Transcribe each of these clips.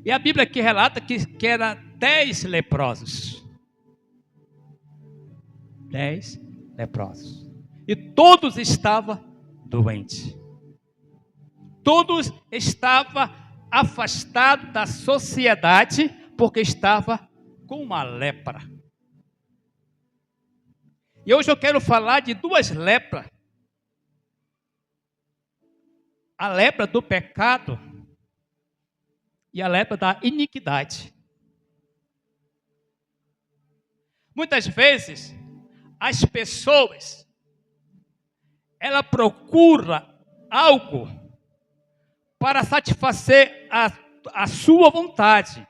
E a Bíblia aqui relata que era 10 leprosos. 10 leprosos. E todos estavam doentes. Todos estavam afastados da sociedade porque estavam com uma lepra. E hoje eu quero falar de duas lepras. A lepra do pecado e a lepra da iniquidade. Muitas vezes, as pessoas, ela procura algo para satisfazer a sua vontade.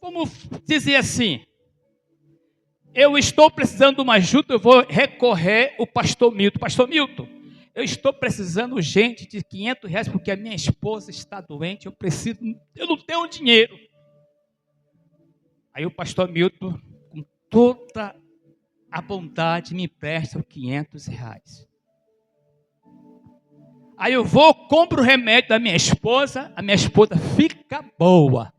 Vamos dizer assim, eu estou precisando de uma ajuda, eu vou recorrer ao pastor Milton. Pastor Milton, eu estou precisando urgente de R$500 porque a minha esposa está doente, eu não tenho dinheiro. Aí o pastor Milton, com toda a bondade, me empresta R$500. Aí eu vou, compro o remédio da minha esposa, a minha esposa fica boa.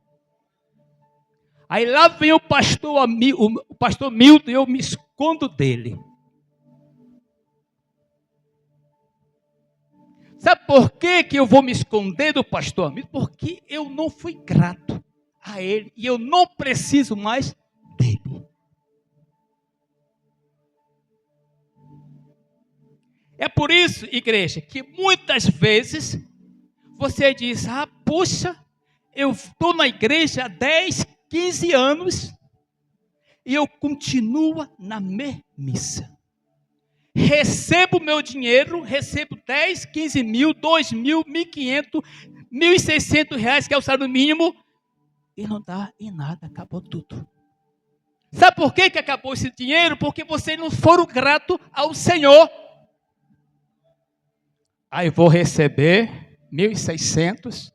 Aí lá vem o pastor Milton e eu me escondo dele. Sabe por que eu vou me esconder do pastor Milton? Porque eu não fui grato a ele e eu não preciso mais dele. É por isso, igreja, que muitas vezes você diz, puxa, eu estou na igreja há 10, 15 anos e eu continuo na mesmice. Recebo meu dinheiro, recebo 10, 15 mil, 2 mil, 1.500, R$1.600, que é o salário mínimo, e não dá em nada, acabou tudo. Sabe por que acabou esse dinheiro? Porque vocês não foram gratos ao Senhor. Aí vou receber 1.600,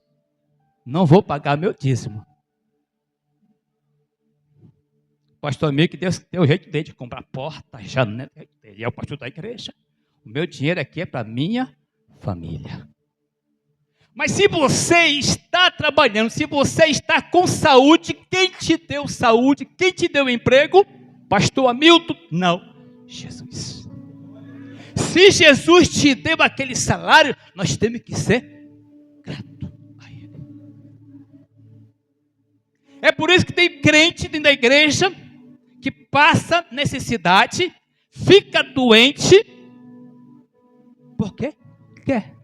não vou pagar meu dízimo. O pastor amigo que Deus deu o jeito dele de comprar porta, janela, ele é o pastor da igreja. O meu dinheiro aqui é para minha família. Mas se você está trabalhando, se você está com saúde, quem te deu saúde, quem te deu emprego? Pastor Hamilton? Não, Jesus. Se Jesus te deu aquele salário, nós temos que ser gratos a Ele. É por isso que tem crente dentro da igreja que passa necessidade, fica doente, porque quer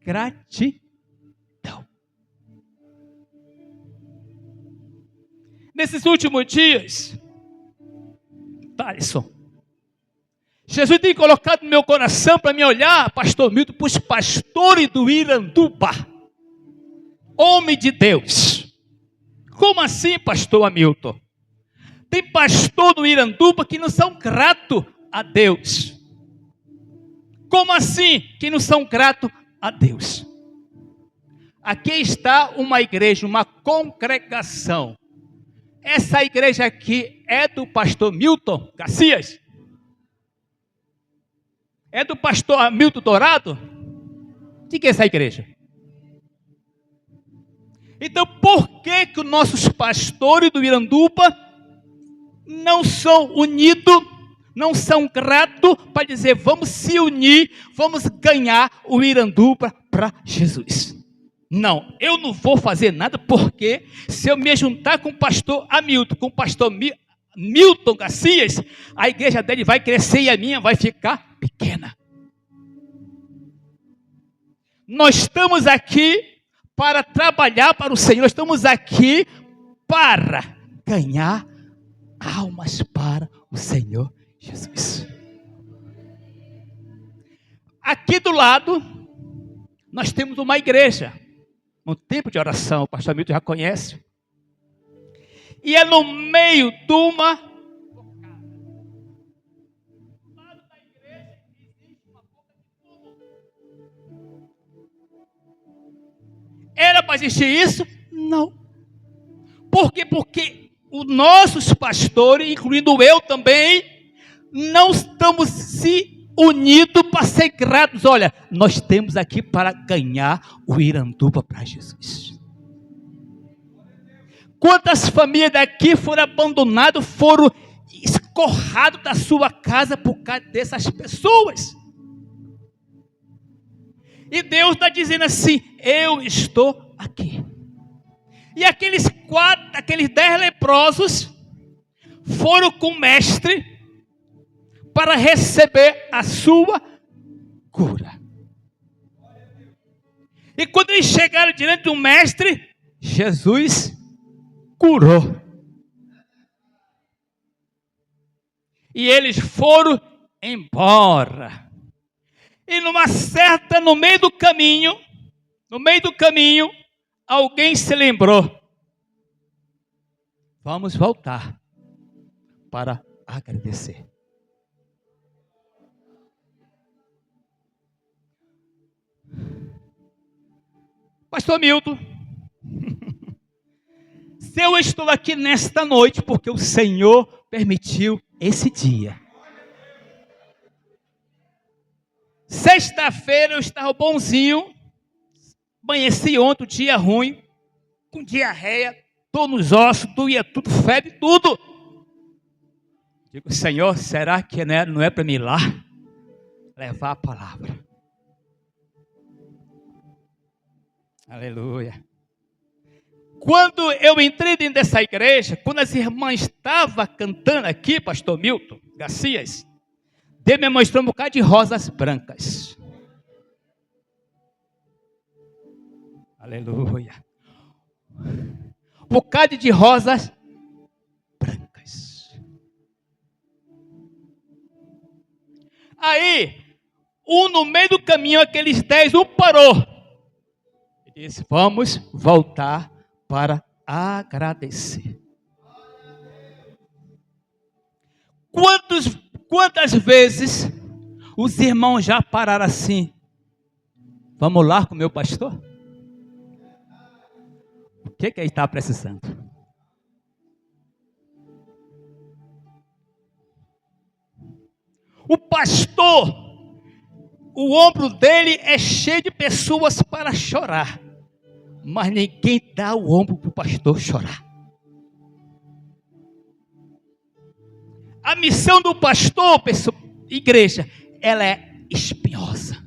gratidão. Nesses últimos dias, Thaleson, Jesus tem colocado no meu coração para me olhar, pastor Milton, para os pastores do Iranduba, homem de Deus. Como assim, pastor Hamilton? Tem pastor do Iranduba que não são gratos a Deus. Como assim que não são gratos a Deus? Aqui está uma igreja, uma congregação. Essa igreja aqui é do pastor Milton Garcias? É do pastor Hamilton Dourado? De que é essa igreja? Então, por que os nossos pastores do Iranduba não são unidos, não são gratos para dizer, vamos se unir, vamos ganhar o Iranduba para Jesus? Não, eu não vou fazer nada, porque se eu me juntar com o pastor Hamilton, com o pastor Milton Garcias, a igreja dele vai crescer e a minha vai ficar pequena. Nós estamos aqui para trabalhar para o Senhor, estamos aqui para ganhar almas para o Senhor Jesus. Aqui do lado, nós temos uma igreja, um tempo de oração, o pastor Milton já conhece, e é no meio de uma era para existir isso? Não. Por quê? Porque os nossos pastores, incluindo eu também, não estamos se unidos para ser gratos. Olha, nós temos aqui para ganhar o Iranduba para Jesus. Quantas famílias daqui foram abandonadas, foram escorrados da sua casa por causa dessas pessoas? E Deus está dizendo assim: eu estou aqui. E aqueles 10 leprosos foram com o mestre para receber a sua cura. E quando eles chegaram diante do mestre, Jesus curou. E eles foram embora. E no meio do caminho, alguém se lembrou: vamos voltar para agradecer. Pastor Milton, se eu estou aqui nesta noite, porque o Senhor permitiu esse dia. Sexta-feira eu estava bonzinho, amanheci ontem, um dia ruim, com diarreia, dor nos ossos, doía tudo, febre, tudo. Digo: Senhor, será que não é para mim ir lá levar a palavra? Aleluia. Quando eu entrei dentro dessa igreja, quando as irmãs estavam cantando aqui, pastor Milton Garcias, Deus me mostrou um bocado de rosas brancas. Aleluia. Um bocado de rosas brancas. Aí, no meio do caminho, aqueles 10, parou. E disse: vamos voltar para agradecer. Quantas vezes os irmãos já pararam assim: vamos lá com o meu pastor? O que ele está precisando? O pastor, o ombro dele é cheio de pessoas para chorar, mas ninguém dá o ombro para o pastor chorar. A missão do pastor, igreja, ela é espinhosa.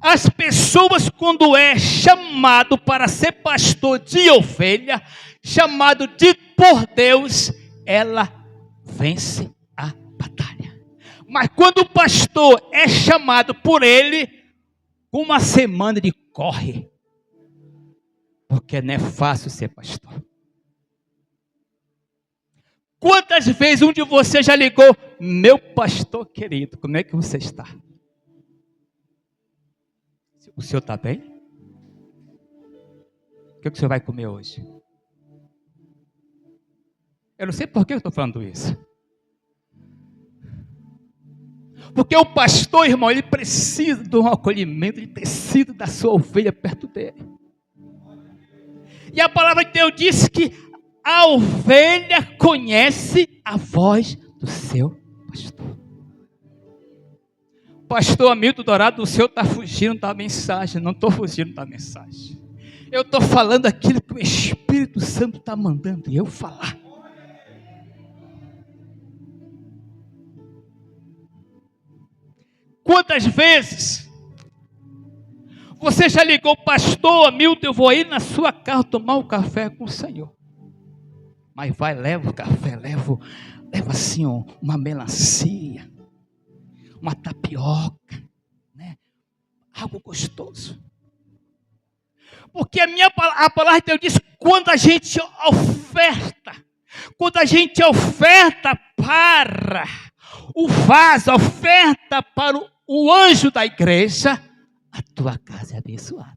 As pessoas, quando é chamado para ser pastor de ovelha, chamado por Deus, ela vence a batalha. Mas quando o pastor é chamado por ele, uma semana ele corre, porque não é fácil ser pastor. Quantas vezes um de vocês já ligou: meu pastor querido, como é que você está? O senhor está bem? O que o senhor vai comer hoje? Eu não sei por que eu estou falando isso. Porque o pastor, irmão, ele precisa de um acolhimento, ele precisa da sua ovelha perto dele. E a palavra de Deus diz que a ovelha conhece a voz do seu pastor. Pastor Hamilton Dourado, o senhor está fugindo da mensagem. Não estou fugindo da mensagem. Eu estou falando aquilo que o Espírito Santo está mandando eu falar. Quantas vezes você já ligou: pastor Hamilton, eu vou ir na sua casa tomar um café com o Senhor. Mas vai, leva o café, leva assim uma melancia, uma tapioca, né? Algo gostoso. Porque a palavra de Deus diz: quando a gente oferta para o vaso, oferta para o anjo da igreja, a tua casa é abençoada.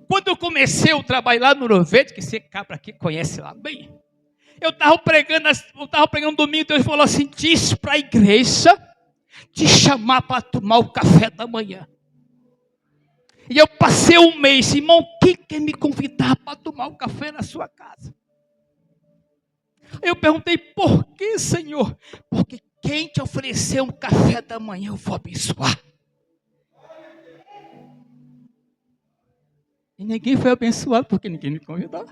Quando eu comecei o trabalho lá no Ouro Verde, que esse cabra aqui conhece lá bem, eu estava pregando um domingo, Deus falou assim: diz para a igreja te chamar para tomar o café da manhã. E eu passei um mês: irmão, quem quer me convidar para tomar o café na sua casa? Eu perguntei, por que, Senhor? Porque quem te oferecer um café da manhã, eu vou abençoar. E ninguém foi abençoado, porque ninguém me convidou.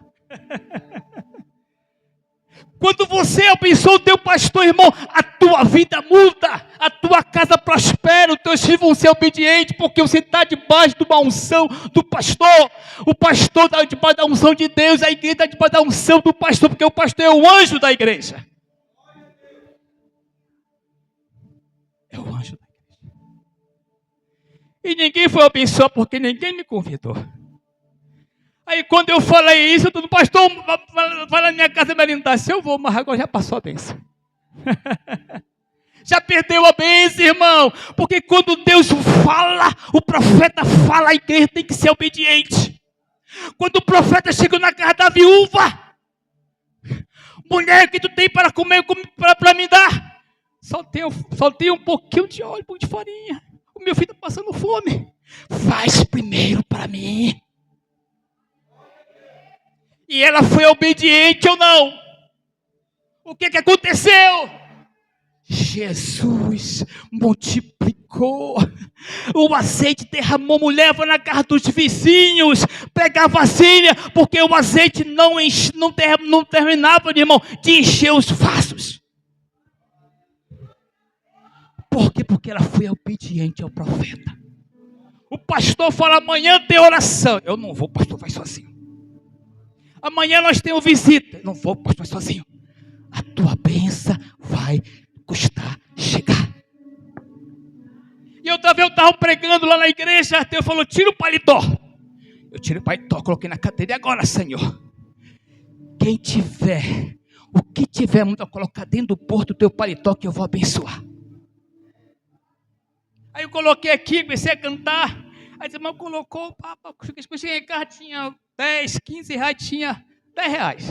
Quando você abençoa o teu pastor, irmão, a tua vida muda, a tua casa prospera, os teus filhos vão ser obedientes, porque você está debaixo de uma unção do pastor. O pastor está debaixo da unção de Deus, a igreja está debaixo da unção do pastor, porque o pastor é o anjo da igreja. É o anjo da igreja. E ninguém foi abençoado, porque ninguém me convidou. Aí quando eu falei isso, todo pastor, vai na minha casa me alimentar. Se eu vou, mas agora já passou a bênção. Já perdeu a bênção, irmão. Porque quando Deus fala, o profeta fala, a igreja tem que ser obediente. Quando o profeta chegou na casa da viúva, mulher, que tu tem para comer, para me dar? Só tem um pouquinho de óleo, um pouco de farinha. O meu filho está passando fome. Faz primeiro para mim. E ela foi obediente ou não? O que aconteceu? Jesus multiplicou. O azeite derramou, mulher vai na casa dos vizinhos, pegar a vasilha, porque o azeite não terminava, irmão, de encher os vasos. Por quê? Porque ela foi obediente ao profeta. O pastor fala, amanhã tem oração. Eu não vou, pastor, vai sozinho. Amanhã nós temos visita. Não vou, pastor, sozinho. A tua bênção vai custar chegar. E outra vez eu estava pregando lá na igreja. Deus falou, tira o paletó. Eu tirei o paletó, coloquei na cadeira. E agora, Senhor, quem tiver, o que tiver, manda colocar dentro do porto do teu paletó, que eu vou abençoar. Aí eu coloquei aqui, comecei a cantar. Aí a irmã colocou, cheguei em casa, tinha 10, 15 reais, tinha 10 reais.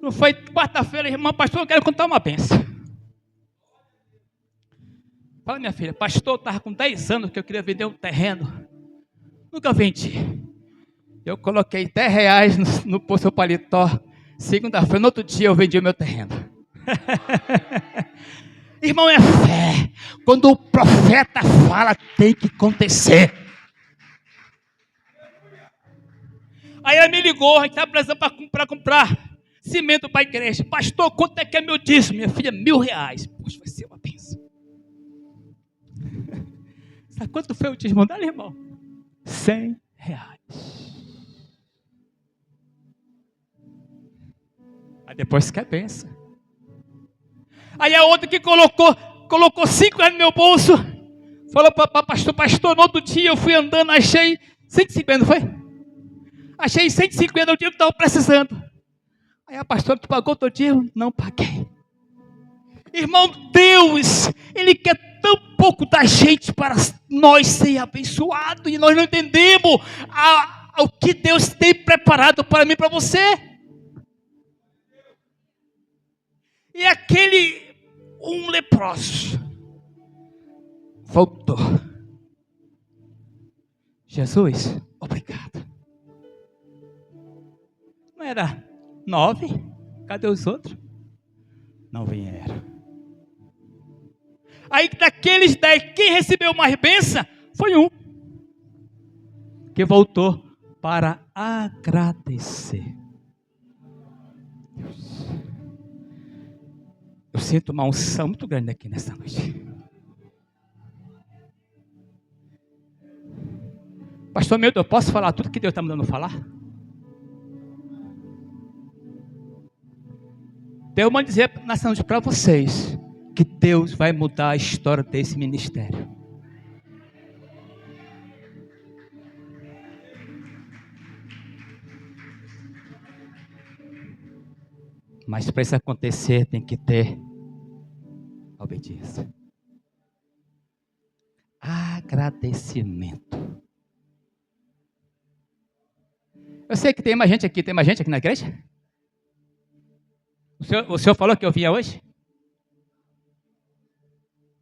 Não foi quarta-feira, irmã, pastor, eu quero contar uma benção. Fala, minha filha, pastor, eu estava com 10 anos que eu queria vender um terreno. Nunca vendi. Eu coloquei 10 reais no seu paletó. Segunda-feira, no outro dia, eu vendi o meu terreno. Irmão, é fé. Quando o profeta fala, tem que acontecer. Aí ela me ligou, a gente estava precisando para comprar cimento para a igreja. Pastor, quanto é que é meu dízimo? Minha filha, R$1.000. Poxa, vai ser uma bênção. Sabe quanto foi o dízimo dela, irmão? R$100. Aí depois quer bênção. Aí a outra que colocou 5 reais no meu bolso, falou para pastor, no outro dia eu fui andando, achei 150, não foi? Achei 150 o dia que estava precisando. Aí a pastora, tu pagou todo dia? Não paguei. Irmão, Deus, Ele quer tão pouco da gente para nós ser abençoados, e nós não entendemos o que Deus tem preparado para mim e para você. E aquele um leproso voltou. Jesus, obrigado. Não era 9? Cadê os outros? Não vieram. Aí daqueles 10, quem recebeu mais bênção foi um, que voltou para agradecer. Eu sinto uma unção muito grande aqui nessa noite. Pastor Milton, eu posso falar tudo que Deus está me dando falar? Deus manda dizer nessa noite para vocês que Deus vai mudar a história desse ministério. Mas para isso acontecer tem que ter obediência. Agradecimento. Eu sei que tem mais gente aqui na igreja? O senhor falou que eu vinha hoje?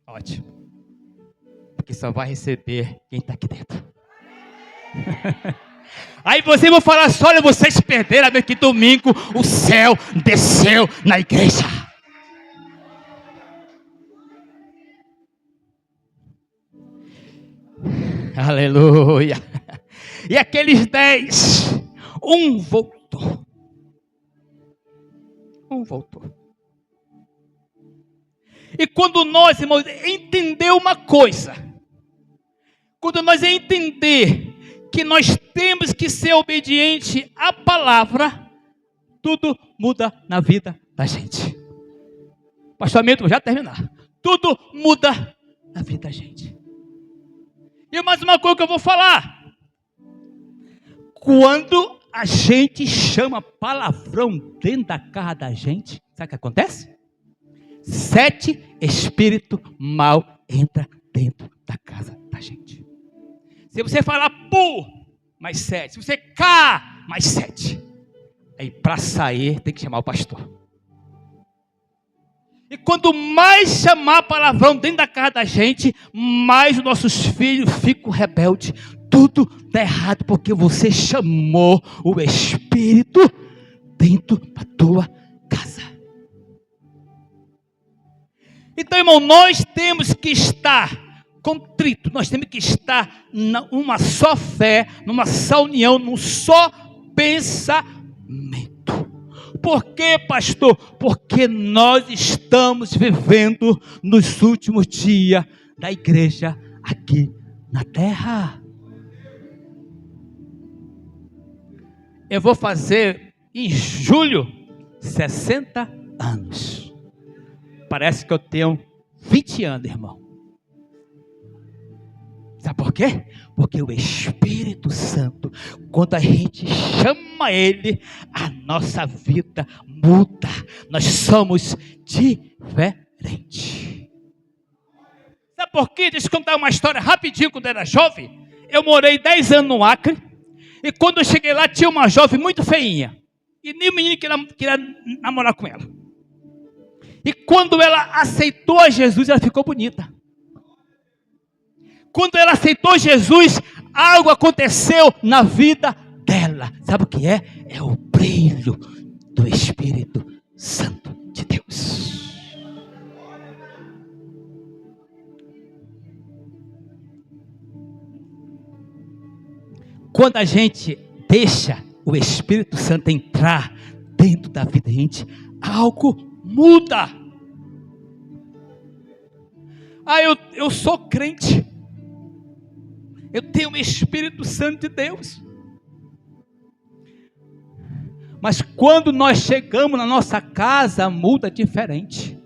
Ótimo. Porque só vai receber quem está aqui dentro. Aí você vai falar assim, olha, vocês perderam, que domingo o céu desceu na igreja. Aleluia. E aqueles 10, um voltou. Um voltou. E quando nós, irmãos, entender uma coisa, quando nós entender que nós temos que ser obediente à palavra, tudo muda na vida da gente. Pastor Milton, vou já terminar. Tudo muda na vida da gente. E mais uma coisa que eu vou falar. Quando a gente chama palavrão dentro da casa da gente, sabe o que acontece? 7 espíritos mal entram dentro da casa da gente. Se você falar pu, mais 7. Se você cá, mais 7. Aí para sair tem que chamar o pastor. E quanto mais chamar palavrão dentro da casa da gente, mais os nossos filhos ficam rebeldes. Tudo está errado porque você chamou o Espírito dentro da tua casa. Então, irmão, nós temos que estar contrito, nós temos que estar numa só fé, numa só união, num só pensamento. Por quê, pastor? Porque nós estamos vivendo nos últimos dias da igreja aqui na terra. Eu vou fazer em julho 60 anos. Parece que eu tenho 20 anos, irmão. Sabe por quê? Porque o Espírito Santo, quando a gente chama Ele, a nossa vida muda. Nós somos diferentes. Sabe por quê? Deixa eu contar uma história rapidinho. Quando eu era jovem, eu morei 10 anos no Acre. E quando eu cheguei lá, tinha uma jovem muito feinha. E nem o menino queria namorar com ela. E quando ela aceitou a Jesus, ela ficou bonita. Quando ela aceitou Jesus, algo aconteceu na vida dela. Sabe o que é? É o brilho do Espírito Santo de Deus. Quando a gente deixa o Espírito Santo entrar dentro da vida da gente, algo muda. Eu sou crente. Eu tenho o Espírito Santo de Deus. Mas quando nós chegamos na nossa casa, muda diferente.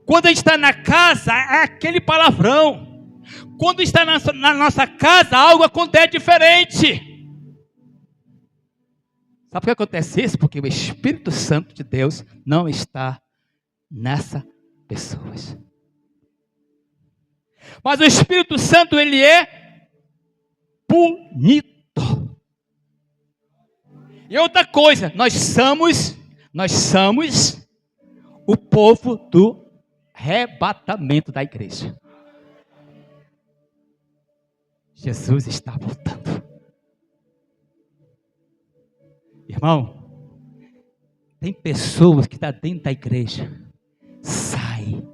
Quando a gente está na casa, é aquele palavrão. Quando está na nossa casa, algo acontece diferente. Sabe por que acontece isso? Porque o Espírito Santo de Deus não está nessa pessoa. Mas o Espírito Santo, ele é bonito. E outra coisa, nós somos o povo do arrebatamento da igreja. Jesus está voltando. Irmão, tem pessoas que estão dentro da igreja, sai.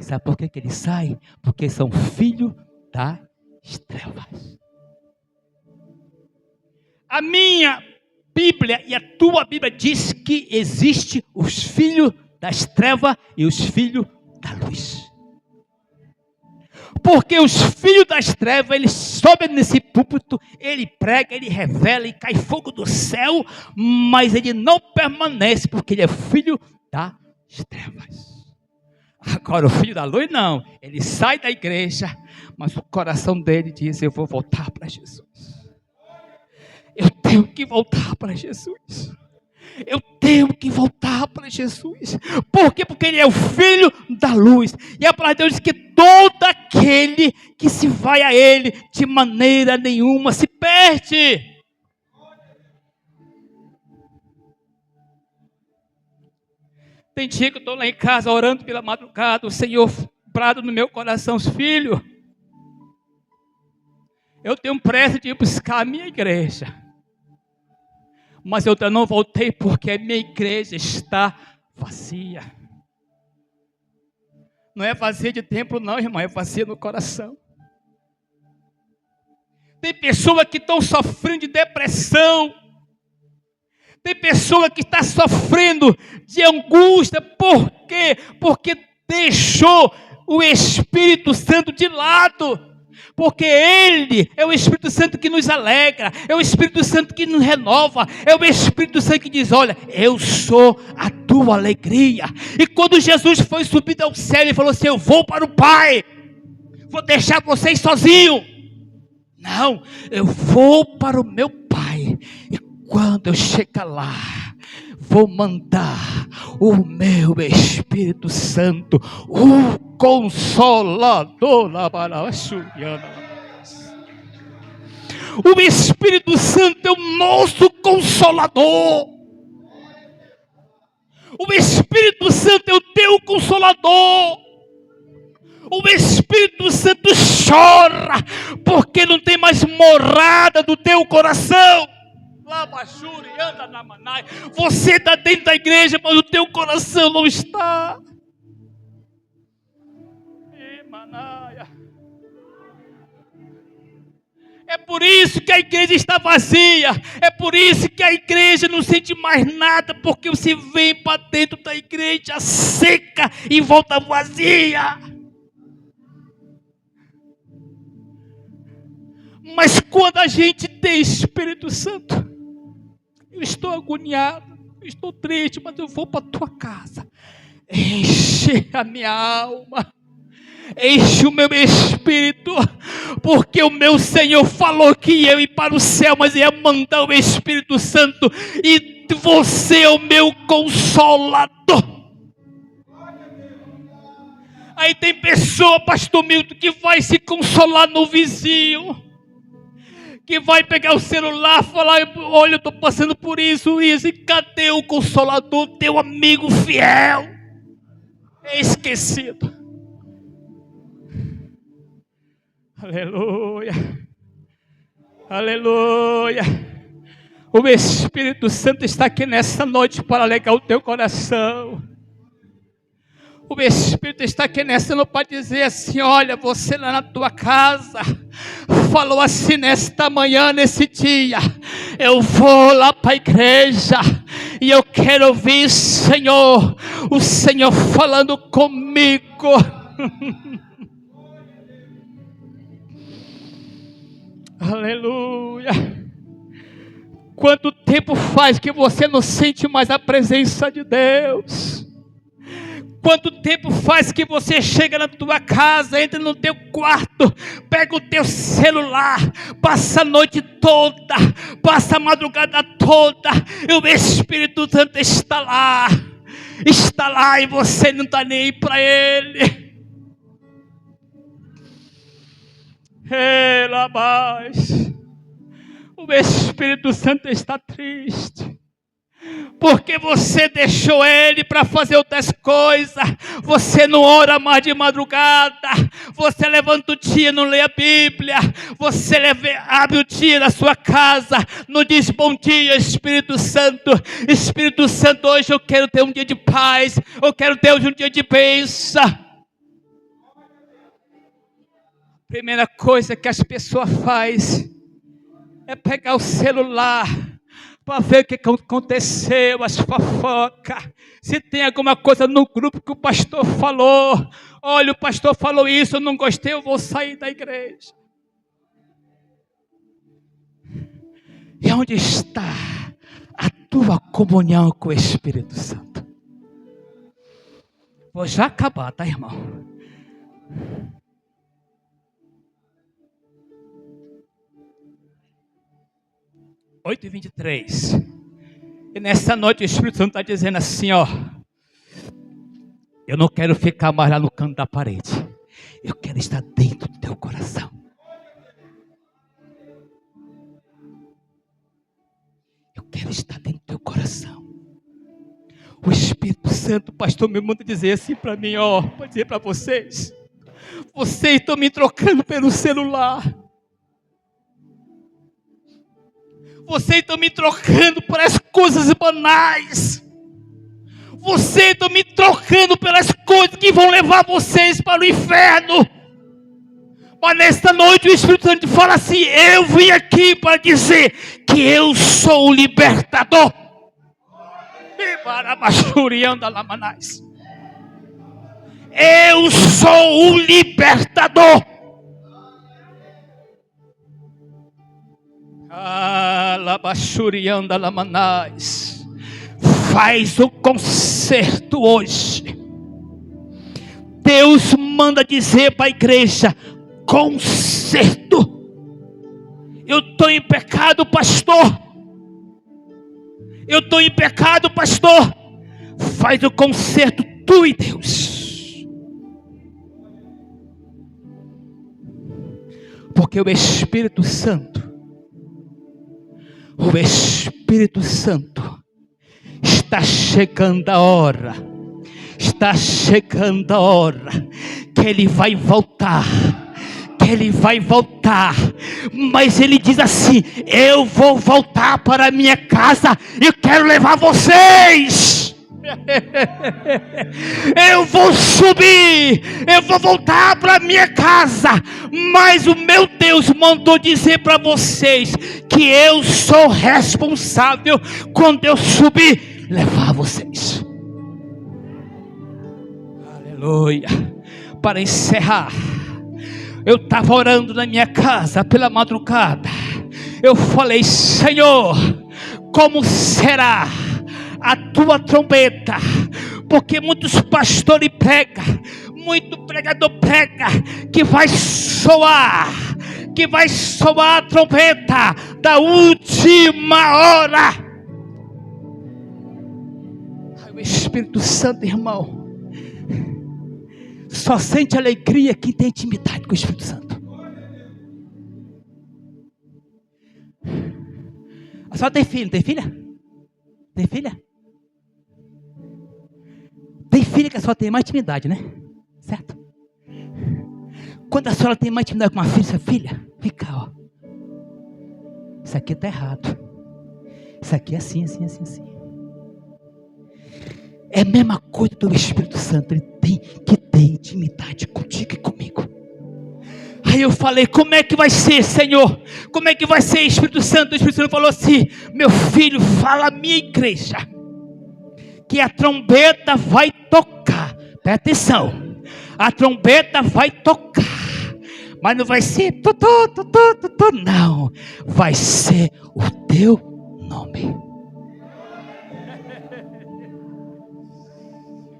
Sabe por que ele sai? Porque são filhos das trevas. A minha Bíblia e a tua Bíblia diz que existe os filhos das trevas e os filhos da luz. Porque os filhos das trevas, eles sobem nesse púlpito, ele prega, ele revela e cai fogo do céu, mas ele não permanece porque ele é filho das trevas. Agora o filho da luz não, ele sai da igreja, mas o coração dele diz, eu vou voltar para Jesus. Eu tenho que voltar para Jesus. Eu tenho que voltar para Jesus. Por quê? Porque ele é o filho da luz. E a palavra de Deus diz que todo aquele que se vai a ele, de maneira nenhuma se perde. Tem dia que eu estou lá em casa orando pela madrugada, o Senhor brado no meu coração, filho, Eu tenho pressa de ir buscar a minha igreja. Mas eu ainda não voltei porque a minha igreja está vazia. Não é vazia de templo não, irmão, é vazia no coração. Tem pessoas que estão sofrendo de depressão. Tem pessoa que está sofrendo de angústia. Por quê? Porque deixou o Espírito Santo de lado. Porque Ele é o Espírito Santo que nos alegra, é o Espírito Santo que nos renova, é o Espírito Santo que diz, olha, eu sou a tua alegria. E quando Jesus foi subido ao céu, Ele falou assim, eu vou para o Pai, vou deixar vocês sozinhos. Não, eu vou para o meu Pai, e quando eu chegar lá, vou mandar o meu Espírito Santo, o Consolador. O Espírito Santo é o nosso Consolador. O Espírito Santo é o teu Consolador. O Espírito Santo chora porque não tem mais morada do teu coração. Você está dentro da igreja, mas o teu coração não está. É por isso que a igreja está vazia. É por isso que a igreja não sente mais nada, porque você vem para dentro da igreja seca e volta vazia. Mas quando a gente tem Espírito Santo, eu estou agoniado, eu estou triste, mas eu vou para a tua casa. Enche a minha alma, enche o meu espírito, porque o meu Senhor falou que eu ia para o céu, mas ia mandar o Espírito Santo, e você é o meu Consolador. Aí tem pessoa, pastor Milton, que vai se consolar no vizinho, que vai pegar o celular e falar, olha, eu estou passando por isso, e cadê o Consolador, teu amigo fiel? É esquecido. Aleluia, aleluia. O Espírito Santo está aqui nessa noite para alegrar o teu coração. O Espírito está aqui nessa noite para dizer assim, olha, você lá na tua casa falou assim nesta manhã, nesse dia, eu vou lá para a igreja e eu quero ouvir, Senhor, o Senhor falando comigo. Aleluia. Quanto tempo faz que você não sente mais a presença de Deus? Quanto tempo faz que você chega na tua casa, entra no teu quarto, pega o teu celular, passa a noite toda, passa a madrugada toda, e o Espírito Santo está lá e você não está nem aí para Ele. O Espírito Santo está triste, porque você deixou Ele para fazer outras coisas. Você não ora mais de madrugada, você levanta o dia e não lê a Bíblia, você abre o dia na sua casa, não diz bom dia, Espírito Santo. Espírito Santo, hoje eu quero ter um dia de paz, eu quero ter hoje um dia de bênção. Primeira coisa que as pessoas fazem é pegar o celular para ver o que aconteceu, as fofocas. Se tem alguma coisa no grupo que o pastor falou, olha, o pastor falou isso, eu não gostei, eu vou sair da igreja. E onde está a tua comunhão com o Espírito Santo? Vou já acabar, tá, irmão? Oito e 23. E nessa noite o Espírito Santo está dizendo assim, ó, eu não quero ficar mais lá no canto da parede, eu quero estar dentro do teu coração. Eu quero estar dentro do teu coração. O Espírito Santo, pastor, me manda dizer assim para mim, ó, para dizer para vocês estão me trocando pelo celular. Vocês estão me trocando por as coisas banais. Vocês estão me trocando pelas coisas que vão levar vocês para o inferno. Mas nesta noite o Espírito Santo fala assim: eu vim aqui para dizer que eu sou o libertador. Eu sou o libertador. Faz o concerto hoje. Deus manda dizer para a igreja: concerto. Eu estou em pecado, pastor. Eu estou em pecado, pastor. Faz o concerto, tu e Deus. Porque o Espírito Santo está chegando a hora. Está chegando a hora que ele vai voltar. Mas ele diz assim: eu vou voltar para a minha casa e quero levar vocês. Eu vou subir, eu vou voltar para a minha casa, mas o meu Deus mandou dizer para vocês que eu sou responsável quando eu subir, levar vocês. Aleluia. Para encerrar, eu estava orando na minha casa pela madrugada. Eu falei: Senhor, como será a tua trombeta? Porque muitos pastores pregam, muito pregador prega que vai soar a trombeta da última hora. Ai, o Espírito Santo, irmão, só sente alegria quem tem intimidade com o Espírito Santo. A senhora tem filho, tem filha? Tem filha? Tem filha que a senhora tem mais intimidade, né? Certo? Quando a senhora tem mais intimidade com uma filha, sua filha, fica, ó. Isso aqui está errado. Isso aqui é assim. É a mesma coisa do Espírito Santo. Ele tem que ter intimidade contigo e comigo. Aí eu falei: como é que vai ser, Senhor? Como é que vai ser, Espírito Santo? O Espírito Santo falou assim: meu filho, fala a minha igreja que a trombeta vai tocar. Presta atenção. A trombeta vai tocar. Mas não vai ser não. Vai ser o teu nome.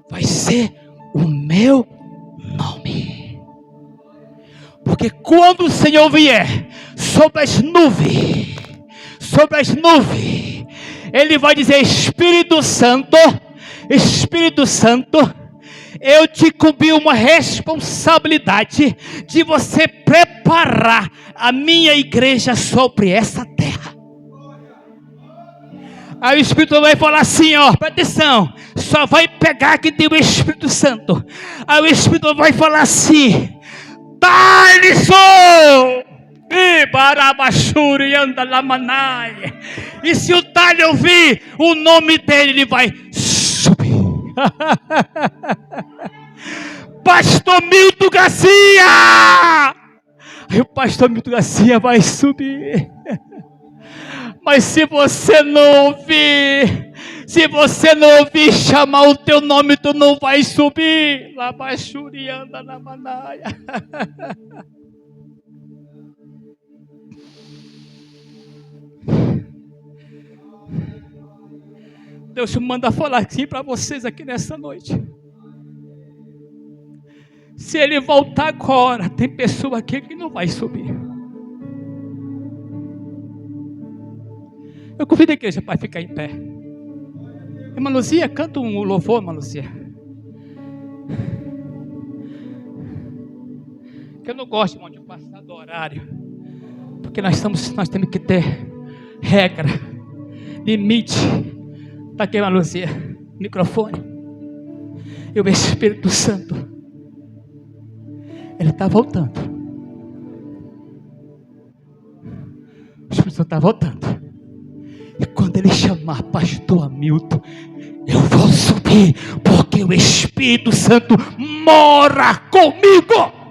Vai ser o meu nome. Porque quando o Senhor vier sobre as nuvens, Ele vai dizer: Espírito Santo, eu te incumbi uma responsabilidade de você preparar a minha igreja sobre essa terra. Aí o Espírito vai falar assim, ó, presta atenção, só vai pegar quem tem o Espírito Santo. Aí o Espírito vai falar assim: Thaleson! E se o Thales ouvir o nome dele, ele vai subir. Pastor Milton Garcia! Aí o pastor Milton Garcia vai subir. Mas se você não ouvir chamar o teu nome, tu não vai subir. Lá baixurianda na manaia. Deus manda falar aqui para vocês aqui nessa noite. Se ele voltar agora, tem pessoa aqui que não vai subir. Eu convido a igreja para ficar em pé. Irmã Luzia, canta um louvor, irmã Luzia. Que eu não gosto, irmão, de passar do horário. Porque nós temos que ter regra, limite. Está aqui, irmã Luzia, microfone. E o Espírito Santo, ele está voltando. O Espírito Santo está voltando. ele chamar pastor Hamilton, eu vou subir, porque o Espírito Santo mora comigo.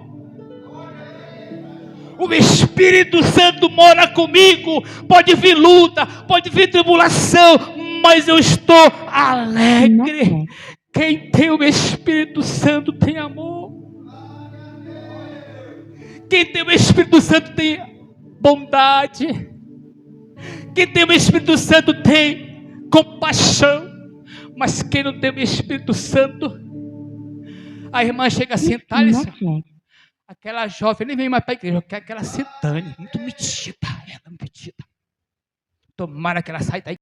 O Espírito Santo mora comigo. Pode vir luta, pode vir tribulação, mas eu estou alegre. Quem tem o Espírito Santo tem amor. Quem tem o Espírito Santo tem bondade. Quem tem o Espírito Santo tem compaixão. Mas quem não tem o Espírito Santo, a irmã chega assim, Thales, aquela jovem nem vem mais para a igreja, eu quero que ela se dane, muito metida, ela é metida. Tomara que ela saia daí.